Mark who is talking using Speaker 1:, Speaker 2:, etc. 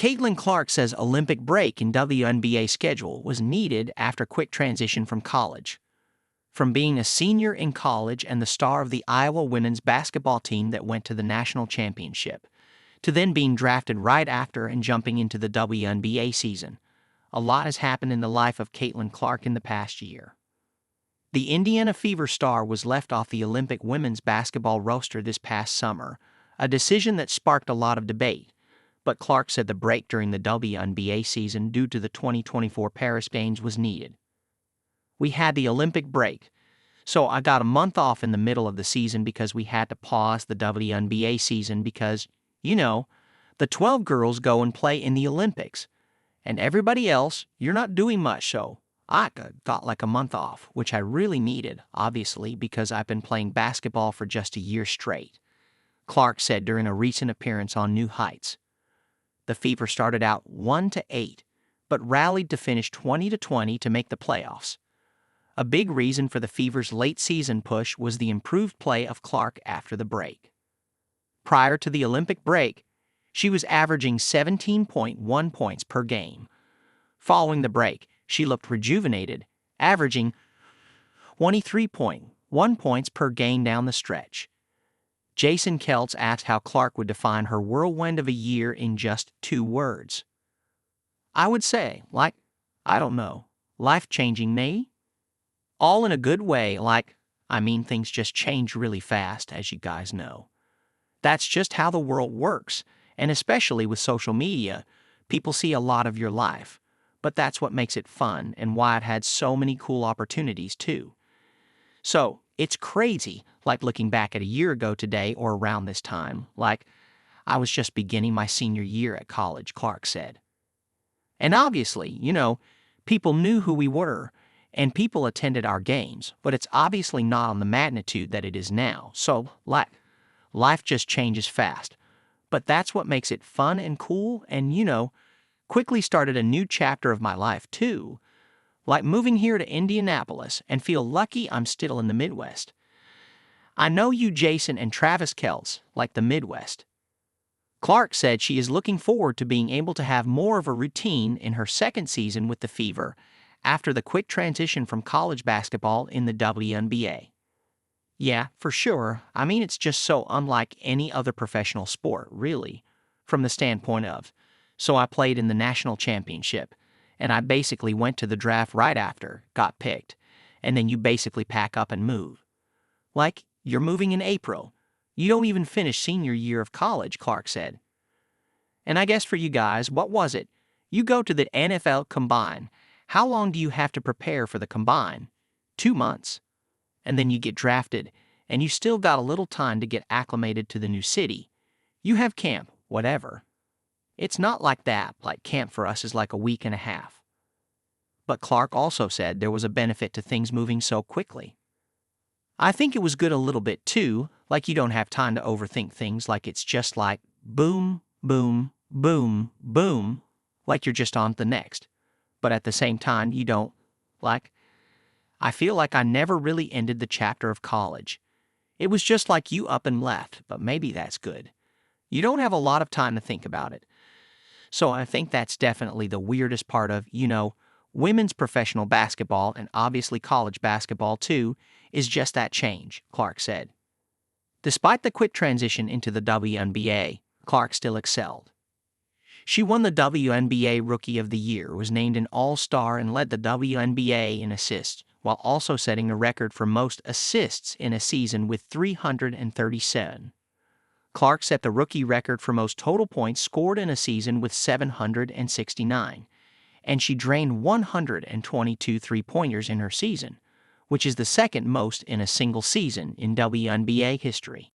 Speaker 1: Caitlin Clark says Olympic break in WNBA schedule was needed after quick transition from college. From being a senior in college and the star of the Iowa women's basketball team that went to the national championship, to then being drafted right after and jumping into the WNBA season, a lot has happened in the life of Caitlin Clark in the past year. The Indiana Fever star was left off the Olympic women's basketball roster this past summer, a decision that sparked a lot of debate. But Clark said the break during the WNBA season due to the 2024 Paris Games was needed. We had the Olympic break, so I got a month off in the middle of the season because we had to pause the WNBA season because, the 12 girls go and play in the Olympics. And everybody else, you're not doing much, so I got like a month off, which I really needed, obviously, because I've been playing basketball for just a year straight, Clark said during a recent appearance on New Heights. The Fever started out 1-8, but rallied to finish 20-20 to make the playoffs. A big reason for the Fever's late season push was the improved play of Clark after the break. Prior to the Olympic break, she was averaging 17.1 points per game. Following the break, she looked rejuvenated, averaging 23.1 points per game down the stretch. Jason Keltz asked how Clark would define her whirlwind of a year in just 2 words. I would say, life-changing me? All in a good way, things just change really fast, as you guys know. That's just how the world works, and especially with social media, people see a lot of your life. But that's what makes it fun and why it had so many cool opportunities, too. So, it's crazy, looking back at a year ago today or around this time, I was just beginning my senior year at college, Clark said. And obviously, people knew who we were, and people attended our games, but it's obviously not on the magnitude that it is now. So, life just changes fast. But that's what makes it fun and cool and, quickly started a new chapter of my life, too. Like moving here to Indianapolis and feel lucky I'm still in the Midwest. I know you, Jason and Travis Kells, like the Midwest. Clark said she is looking forward to being able to have more of a routine in her second season with the Fever after the quick transition from college basketball in the WNBA. Yeah, for sure. It's just so unlike any other professional sport, really, from the standpoint of, so I played in the national championship, and I basically went to the draft right after, got picked, and then you basically pack up and move. You're moving in April. You don't even finish senior year of college, Clark said. And I guess for you guys, what was it? You go to the NFL Combine. How long do you have to prepare for the Combine? 2 months. And then you get drafted, and you still got a little time to get acclimated to the new city. You have camp, whatever. It's not like that, camp for us is like a week and a half. But Clark also said there was a benefit to things moving so quickly. I think it was good a little bit too, you don't have time to overthink things, it's just boom, boom, boom, boom, you're just on to the next. But at the same time, you don't, I feel like I never really ended the chapter of college. It was just you up and left, but maybe that's good. You don't have a lot of time to think about it. So I think that's definitely the weirdest part of, women's professional basketball and obviously college basketball too, is just that change, Clark said. Despite the quick transition into the WNBA, Clark still excelled. She won the WNBA Rookie of the Year, was named an All-Star, and led the WNBA in assists, while also setting a record for most assists in a season with 337. Clark set the rookie record for most total points scored in a season with 769, and she drained 122 three-pointers in her season, which is the second most in a single season in WNBA history.